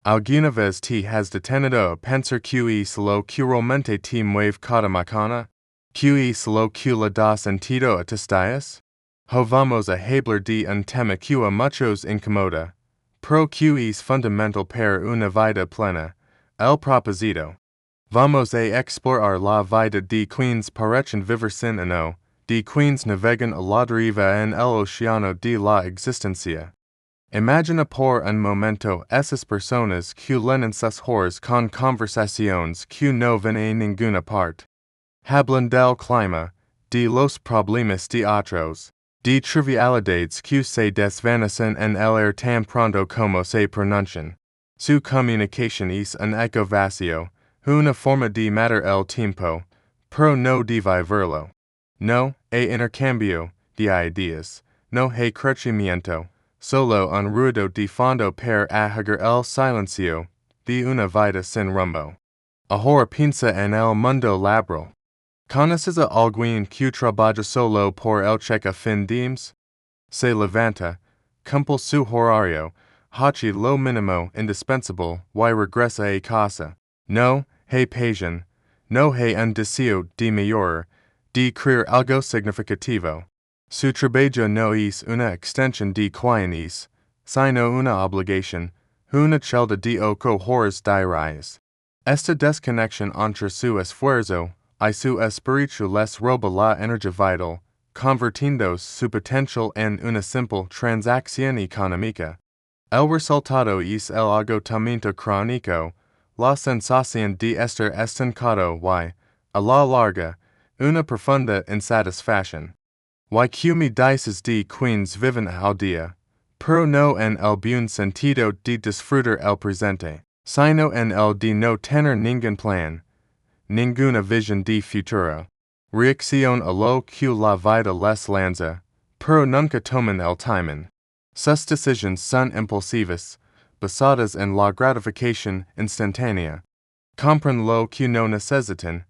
Alguna vez te has detenido a pensar que lo que realmente te mueve cada mañana? Que lo que le da sentido a tus días? Ho vamos a hablar de un tema que a muchos incomoda, pero que es fundamental para una vida plena, el propósito. Vamos a explorar la vida de quienes parecen vivir sin uno, de quienes navegan a la deriva en el océano de la existencia. Imagina por un momento esas personas que llenan sus horas con conversaciones que no van a ninguna parte. Hablan del clima, de los problemas de otros, de trivialidades que se desvanecen en el aire tan pronto como se pronuncian. Su comunicación es un eco vacío, una forma de matar el tiempo, pero no de vivirlo. No hay intercambio de ideas, no hay crecimiento. Solo un ruido de fondo para apagar el silencio de una vida sin rumbo. Ahora piensa en el mundo laboral. ¿Conoces a alguien que trabaja solo por el cheque a fin de mes? Se levanta, cumple su horario, hace lo mínimo indispensable y regresa a casa. No hay pasión, no hay un deseo de mejorar, de crear algo significativo. Su trabajo no es una extensión de quienes, sino una obligación, una celda de 8 horas diarias. Esta desconexión entre su esfuerzo y su espíritu les roba la energía vital, convirtiendo su potencial en una simple transacción económica. El resultado es el agotamiento crónico, la sensación de estar estancado y, a la larga, una profunda insatisfacción. Y que me dices de quienes viven al día, pero no en el buen sentido de disfrutar el presente, sino en el de no tener ningún plan, ninguna visión de futuro. Reacción a lo que la vida les lanza, pero nunca toman el timing. Sus decisiones son impulsivas, basadas en la gratificación instantánea. Compran lo que no necesitan,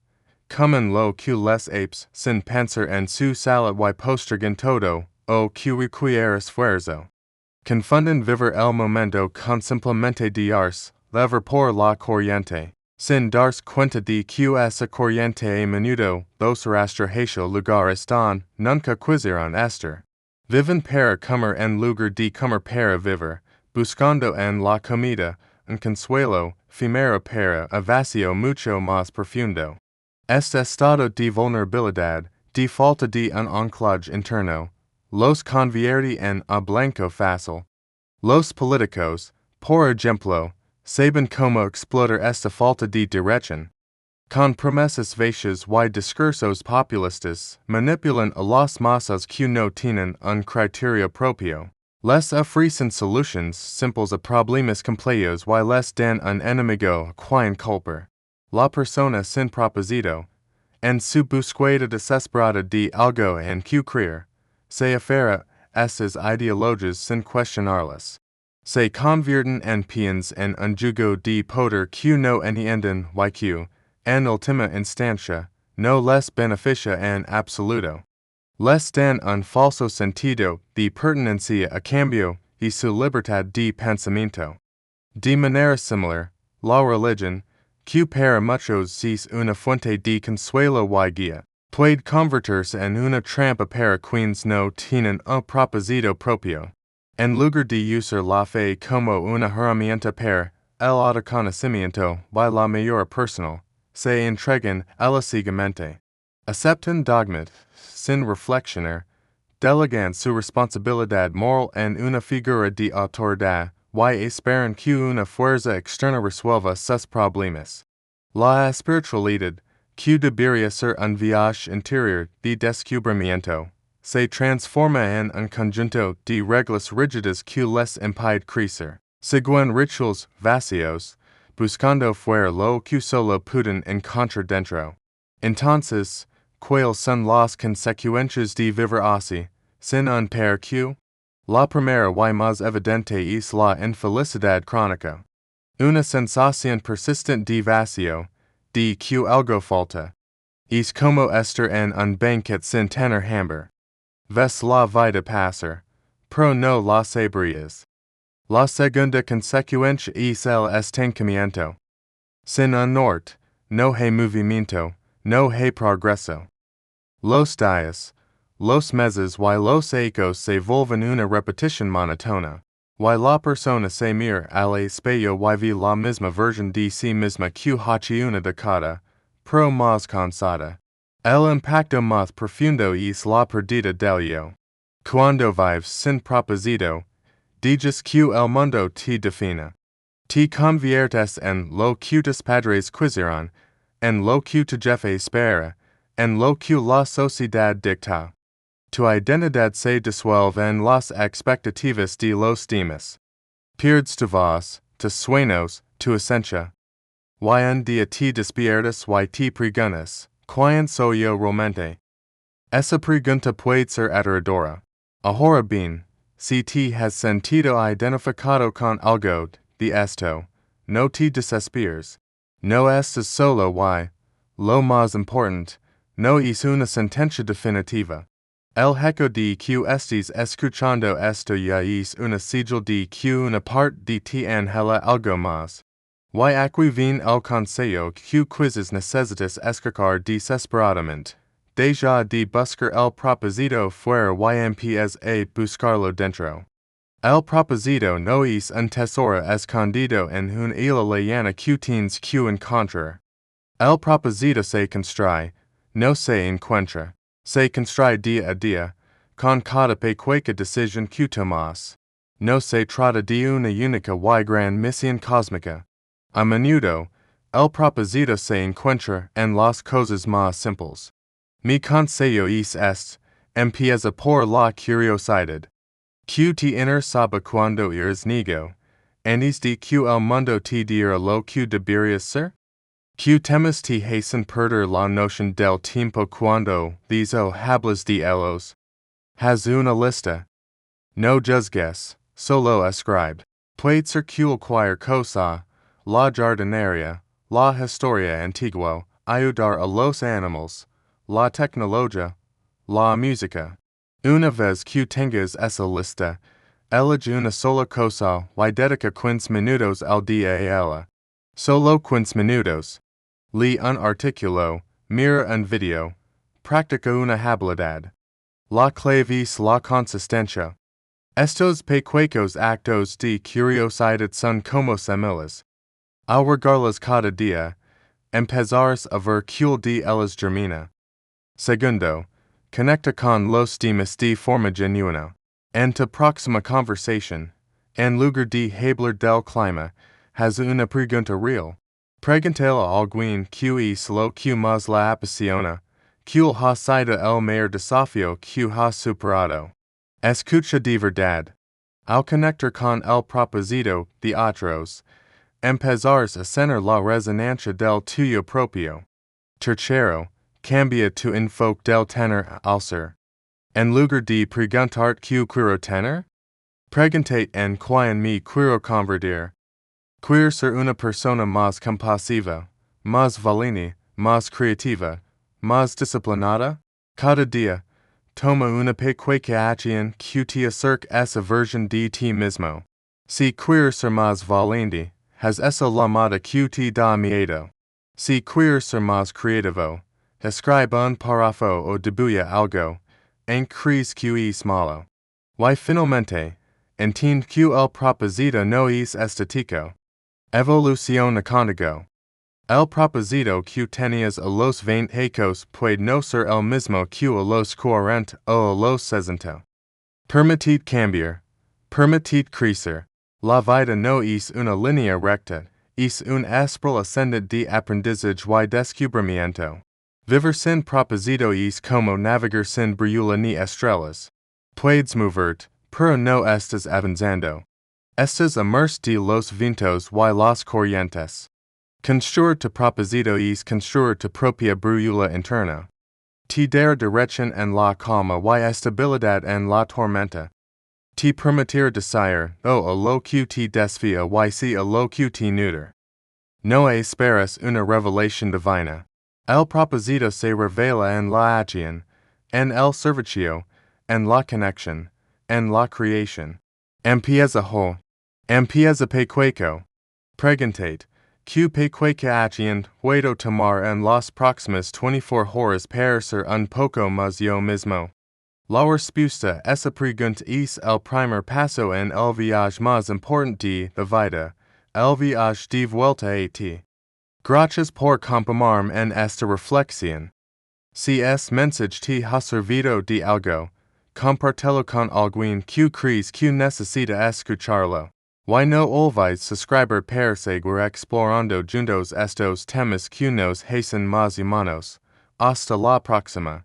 comen lo que les apes sin pensar en su salud y postergan todo, o que requiere esfuerzo. Confunden vivir el momento con simplemente darse, levar por la corriente, sin darse cuenta de que esa corriente a menudo los arrastra lugares don nunca quisieron estar. Viven para comer en lugar de comer para vivir, buscando en la comida un consuelo efímero para un vacío mucho más profundo. Este estado de vulnerabilidad, de falta de un anclaje interno, los convierte en a blanco fácil. Los políticos, por ejemplo, saben cómo explotar esta falta de dirección. Con promesas vacías y discursos populistas, manipulan a las masas que no tienen un criterio propio. Les ofrecen soluciones simples a problemas complejos y les dan un enemigo a quien culpar. La persona sin propósito, en su búsqueda desesperada de algo en que creer, se aferra a estas ideologías sin cuestionarlas. Se convierten en peones en un juego de poder que no entienden y que, en última instancia, no les beneficia en absoluto. Les dan un falso sentido de pertenencia a cambio de su libertad de pensamiento. De manera similar, la religión, que para muchos es una fuente de consuelo y guía, puede convertirse en una trampa para quienes no tienen un propósito propio. En lugar de usar la fe como una herramienta para el autoconocimiento y la mejora personal, se entregan a la ciegamente. Aceptan dogmas sin reflexionar, delegan su responsabilidad moral en una figura de autoridad y esperan que una fuerza externa resuelva sus problemas. La espiritualidad, que debería ser un viaje interior de descubrimiento, se transforma en un conjunto de reglas rígidas que les impide crecer. Siguen rituals vacíos, buscando fuera lo que solo pueden encontrar dentro. Entonces, ¿cuáles son las consecuencias de vivir así, sin un per que? La primera y más evidente es la infelicidad crónica. Una sensación persistente de vacío, de que algo falta. Es como estar en un banquet sin tener hambre. Ves la vida pasar, pero no la sabrías. La segunda consecuencia es el estancamiento. Sin un norte, no hay movimiento, no hay progreso. Los días, los meses y los ecos se vuelven una repetición monótona. Y la persona se mira al espejo y ve la misma versión de sí misma que hace una década, pero más cansada. El impacto más profundo es la pérdida del yo. Cuando vives sin propósito, dices que el mundo te define. Te conviertes en lo que tus padres quisieron, en lo que tu jefe espera, en lo que la sociedad dicta. Tu identidad se disuelve en las expectativas de los demás. Pierdes tu voz, tus sueños, tu esencia. Y un día te despiertas y te preguntas, ¿quién soy yo realmente? Esa pregunta puede ser aterradora. Ahora bien, si te has sentido identificado con algo de esto, no te desesperes. No estás solo y, lo más importante, no es una sentencia definitiva. El hecho de que estés escuchando esto ya es una señal de que una parte de ti angela algo más. Y aquí viene el consejo que quizás necesitas escuchar desesperadamente. Deja de buscar el propósito fuera y empieza a buscarlo dentro. El propósito no es un tesoro escondido en una isla lejana que tienes que encontrar. El propósito se construye, no se encuentra. Se construye día a día, con cada pequeña decisión que tomas. No se trata de una única y gran misión cósmica. A menudo, el propósito se encuentra en las cosas más simples. Mi consejo es este, empieza por la curiosidad. Que te interesa cuando eres niño, antes de que el mundo te diera lo que deberías ser? Que temes te hacen perder la noción del tiempo cuando hablas de ellos. Haz una lista. No juzgues, solo escribe. Puede ser cualquier cosa, la jardinería, la historia antigua, ayudar a los animales, la tecnología, la música. Una vez que tengas esa lista, elige una sola cosa y dedica 15 minutos al día a ella. Solo 15 minutos. Lee un artículo, mira un video, practica una habilidad. La clave es la consistencia. Estos pequeños actos de curiosidad son como semillas. Al regarlas cada día, empezarás a ver que el de ellas germina. Segundo, conecta con los demás de forma genuina. En tu próxima conversación, en lugar de hablar del clima, haz una pregunta real. Pregúntale a alguien que es lo que más la apasiona, que ha sido el mayor desafío que ha superado. Escucha de verdad. Al conectar con el propósito de otros, empezarás a sentir la resonancia del tuyo propio. Tercero, cambia tu enfoque del tener al ser. En lugar de preguntar que quiero tener, pregúntate en quién me quiero convertir. Quiero ser una persona más compasiva, más valiente, más creativa, más disciplinada. Cada día, toma una pequeña acción que te acerque a esa versión de ti mismo. Si quieres ser más valiente, haz esa llamada que te da miedo. Si quieres ser más creativo, escribe un párrafo o dibuja algo, en crees que es malo. Y finalmente, entiende que el propósito no es estático. Evoluciona contigo. El propósito que tenías a los 20 años puede no ser el mismo que a los 40 o a los 60. Permitid cambiar. Permitid crecer. La vida no es una línea recta, es un espiral ascendente de aprendizaje y descubrimiento. Vivir sin propósito es como navegar sin brújula ni estrellas. Puedes moverte, pero no estás avanzando. Estás a merced de los vientos y las corrientes. Construir tu propósito es construir tu propia brújula interna. Te dará dirección en la calma y estabilidad en la tormenta. Te permitirá desear a lo que te desvía y sí a lo que te nutre. No esperas una revelación divina. El propósito se revela en la acción, en el servicio, en la conexión, en la creación. Empieza hoy. Empieza pecueco. Preguntate. Q pecueca achian, puedo tomar en las próximas 24 horas para ser un poco más yo mismo. La respuesta esa pregunta es el primer paso en el viaje más importante de vida, el viaje de vuelta a ti. Gracias por acompañarme en esta reflexión. Si es mensaje te ha servido de algo, compártelo con alguien que crees que necesita escucharlo. Why no olvides suscribir para seguir explorando juntos estos temas que nos hacen más humanos. Hasta la próxima.